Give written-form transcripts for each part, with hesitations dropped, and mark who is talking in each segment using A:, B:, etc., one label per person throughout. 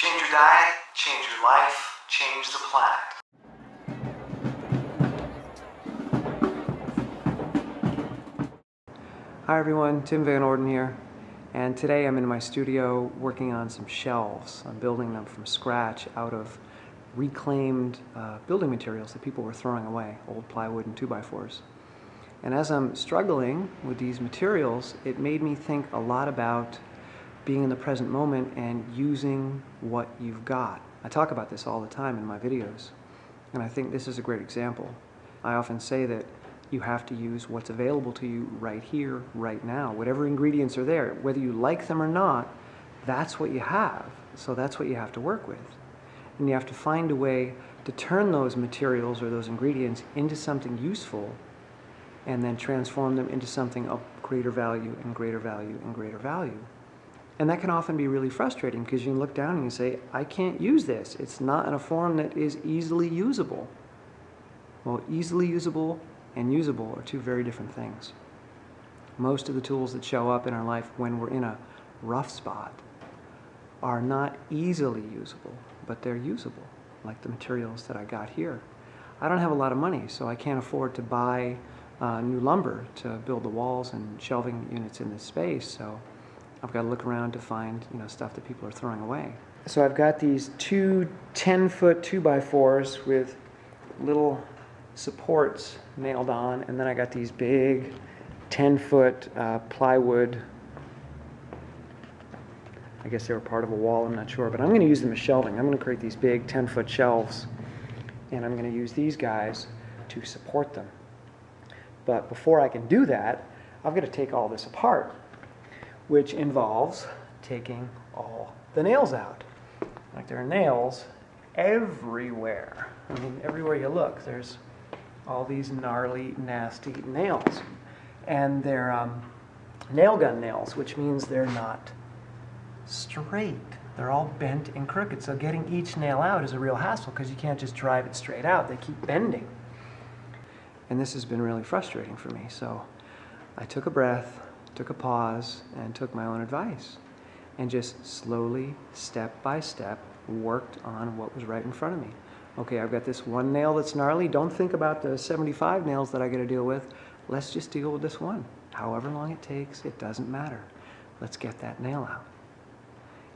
A: Change your diet, change your life, change the planet.
B: Hi everyone, Tim Van Orden here, and today I'm in my studio working on some shelves. I'm building them from scratch out of reclaimed building materials that people were throwing away, old plywood and 2x4s. And as I'm struggling with these materials, it made me think a lot about being in the present moment and using what you've got. I talk about this all the time in my videos, and I think this is a great example. I often say that you have to use what's available to you right here, right now. Whatever ingredients are there, whether you like them or not, that's what you have. So that's what you have to work with. And you have to find a way to turn those materials or those ingredients into something useful and then transform them into something of greater value and greater value and greater value. And that can often be really frustrating because you can look down and you say, I can't use this. It's not in a form that is easily usable. Well, easily usable and usable are two very different things. Most of the tools that show up in our life when we're in a rough spot are not easily usable, but they're usable, like the materials that I got here. I don't have a lot of money, so I can't afford to buy new lumber to build the walls and shelving units in this space, so I've got to look around to find stuff that people are throwing away. So I've got these two 10-foot 2x4s with little supports nailed on, and then I got these big 10-foot plywood. I guess they were part of a wall, I'm not sure, but I'm going to use them as shelving. I'm going to create these big 10-foot shelves, and I'm going to use these guys to support them. But before I can do that, I've got to take all this apart, which involves taking all the nails out. Like, there are nails everywhere. I mean, everywhere you look, there's all these gnarly, nasty nails. And they're nail gun nails, which means they're not straight. They're all bent and crooked. So getting each nail out is a real hassle because you can't just drive it straight out. They keep bending. And this has been really frustrating for me. So I took a breath, took a pause, and took my own advice. And just slowly, step by step, worked on what was right in front of me. Okay, I've got this one nail that's gnarly. Don't think about the 75 nails that I got to deal with. Let's just deal with this one. However long it takes, it doesn't matter. Let's get that nail out.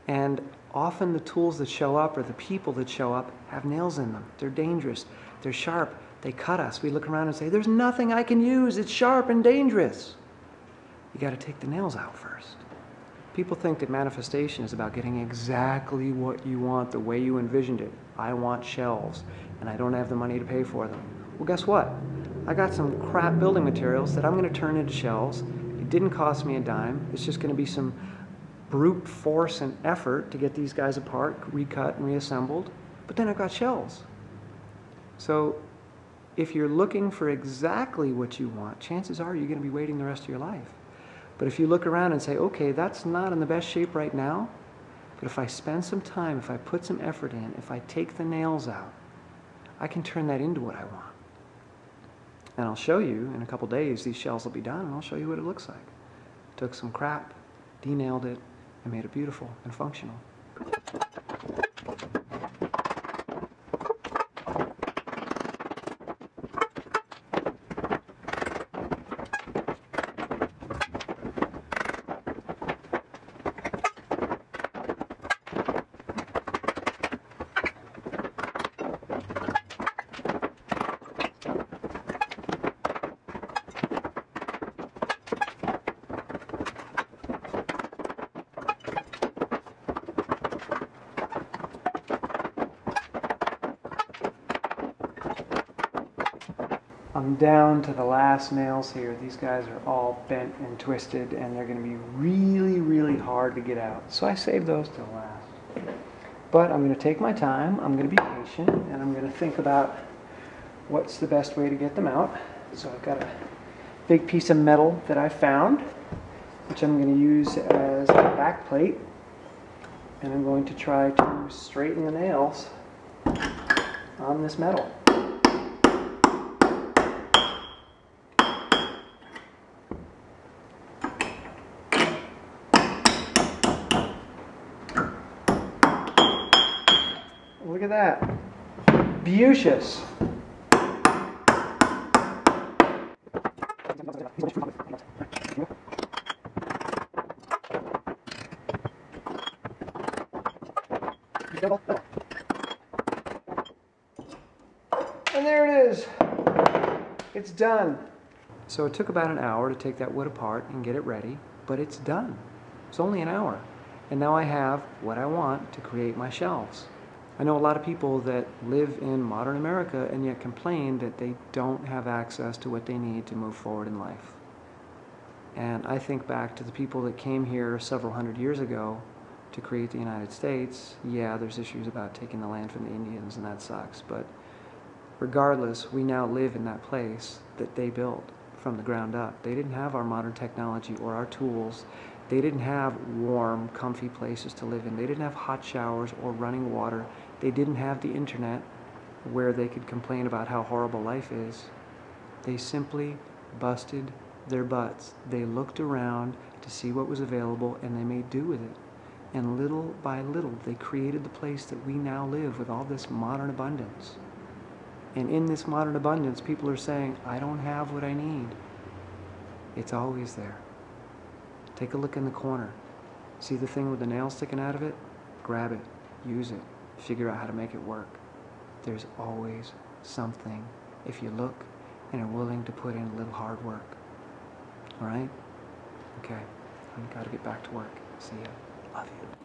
B: And often the tools that show up or the people that show up have nails in them. They're dangerous. They're sharp. They cut us. We look around and say, there's nothing I can use. It's sharp and dangerous. You got to take the nails out first. People think that manifestation is about getting exactly what you want the way you envisioned it. I want shelves, and I don't have the money to pay for them. Well, guess what? I got some crap building materials that I'm going to turn into shelves. It didn't cost me a dime. It's just going to be some brute force and effort to get these guys apart, recut, and reassembled. But then I've got shelves. So if you're looking for exactly what you want, chances are you're going to be waiting the rest of your life. But if you look around and say, okay, that's not in the best shape right now, but if I spend some time, if I put some effort in, if I take the nails out, I can turn that into what I want. And I'll show you in a couple days, these shelves will be done, and I'll show you what it looks like. Took some crap, de-nailed it, and made it beautiful and functional. I'm down to the last nails here. These guys are all bent and twisted, and they're going to be really, really hard to get out. So I saved those till last. But I'm going to take my time, I'm going to be patient, and I'm going to think about what's the best way to get them out. So I've got a big piece of metal that I found, which I'm going to use as a back plate, and I'm going to try to straighten the nails on this metal. Look at that. Beaucious. And there it is. It's done. So it took about an hour to take that wood apart and get it ready, but it's done. It's only an hour. And now I have what I want to create my shelves. I know a lot of people that live in modern America and yet complain that they don't have access to what they need to move forward in life. And I think back to the people that came here several hundred years ago to create the United States. Yeah, there's issues about taking the land from the Indians, and that sucks, but regardless, we now live in that place that they built from the ground up. They didn't have our modern technology or our tools. They didn't have warm, comfy places to live in. They didn't have hot showers or running water. They didn't have the internet where they could complain about how horrible life is. They simply busted their butts. They looked around to see what was available and they made do with it. And little by little, they created the place that we now live with all this modern abundance. And in this modern abundance, people are saying, I don't have what I need. It's always there. Take a look in the corner. See the thing with the nail sticking out of it? Grab it, use it, figure out how to make it work. There's always something if you look and are willing to put in a little hard work. All right? Okay, I've got to get back to work. See ya. Love you.